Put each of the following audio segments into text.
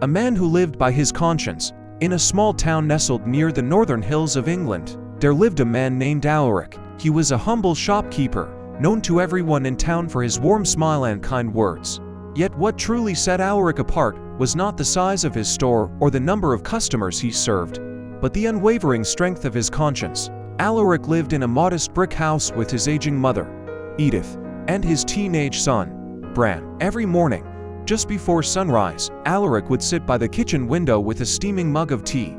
a man who lived by his conscience. In a small town nestled near the northern hills of England, there lived a man named Alaric. He was a humble shopkeeper, known to everyone in town for his warm smile and kind words. Yet what truly set Alaric apart was not the size of his store or the number of customers he served, but the unwavering strength of his conscience. Alaric lived in a modest brick house with his aging mother, Edith, and his teenage son, Bram. Every morning, just before sunrise, Alaric would sit by the kitchen window with a steaming mug of tea,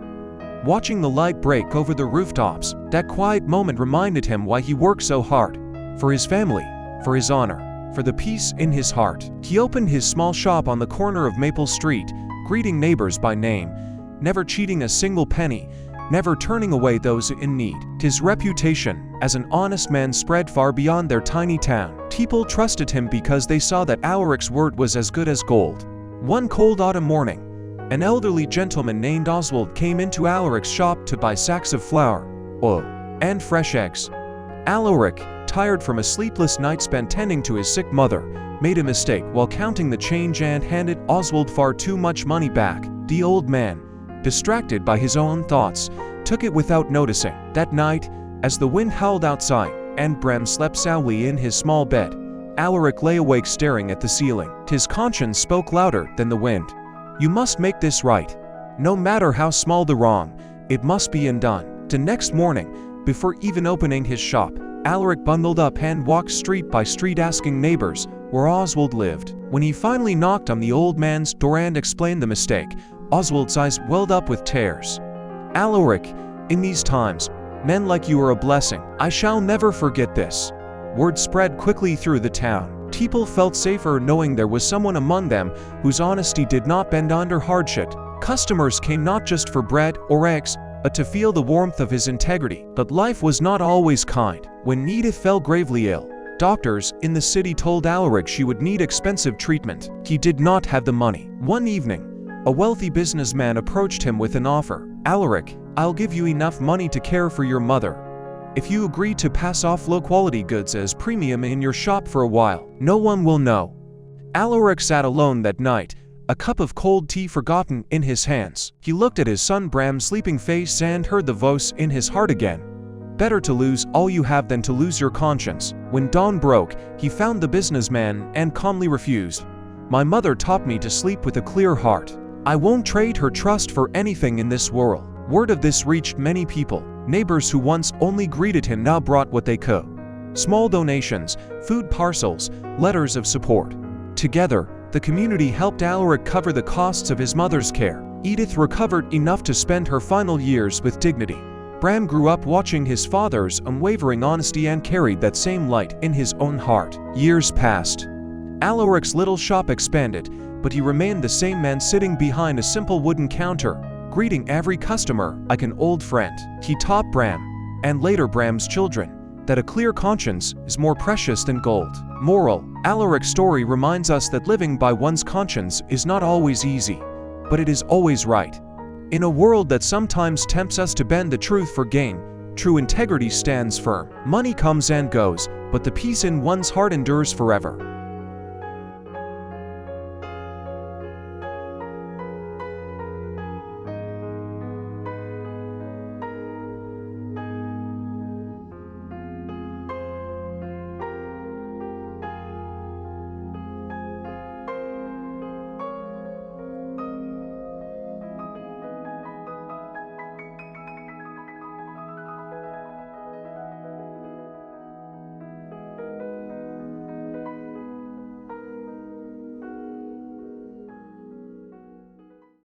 watching the light break over the rooftops. That quiet moment reminded him why he worked so hard: for his family, for his honor, for the peace in his heart. He opened his small shop on the corner of Maple Street, greeting neighbors by name, never cheating a single penny, never turning away those in need. His reputation as an honest man spread far beyond their tiny town. People trusted him because they saw that Alaric's word was as good as gold. One cold autumn morning, an elderly gentleman named Oswald came into Alaric's shop to buy sacks of flour, oil, and fresh eggs. Alaric, tired from a sleepless night spent tending to his sick mother, made a mistake while counting the change and handed Oswald far too much money back. The old man, distracted by his own thoughts, took it without noticing. That night, as the wind howled outside and Bram slept soundly in his small bed, Alaric lay awake staring at the ceiling. His conscience spoke louder than the wind. "You must make this right. No matter how small the wrong, it must be undone." The next morning, before even opening his shop, Alaric bundled up and walked street by street asking neighbors where Oswald lived. When he finally knocked on the old man's door and explained the mistake, Oswald's eyes welled up with tears. "Alaric, in these times, men like you are a blessing. I shall never forget this." Word spread quickly through the town. People felt safer knowing there was someone among them whose honesty did not bend under hardship. Customers came not just for bread or eggs, but to feel the warmth of his integrity. But life was not always kind. When Edith fell gravely ill, doctors in the city told Alaric she would need expensive treatment. He did not have the money. One evening, a wealthy businessman approached him with an offer. "Alaric, I'll give you enough money to care for your mother if you agree to pass off low-quality goods as premium in your shop for a while. No one will know." Alaric sat alone that night, a cup of cold tea forgotten in his hands. He looked at his son Bram's sleeping face and heard the voice in his heart again. "Better to lose all you have than to lose your conscience." When dawn broke, he found the businessman and calmly refused. "My mother taught me to sleep with a clear heart. I won't trade her trust for anything in this world." Word of this reached many people. Neighbors who once only greeted him now brought what they could: small donations, food parcels, letters of support. Together, the community helped Alaric cover the costs of his mother's care. Edith recovered enough to spend her final years with dignity. Bram grew up watching his father's unwavering honesty and carried that same light in his own heart. Years passed. Alaric's little shop expanded, but he remained the same man sitting behind a simple wooden counter, greeting every customer like an old friend. He taught Bram, and later Bram's children, that a clear conscience is more precious than gold. Moral: Alaric's story reminds us that living by one's conscience is not always easy, but it is always right. In a world that sometimes tempts us to bend the truth for gain, true integrity stands firm. Money comes and goes, but the peace in one's heart endures forever.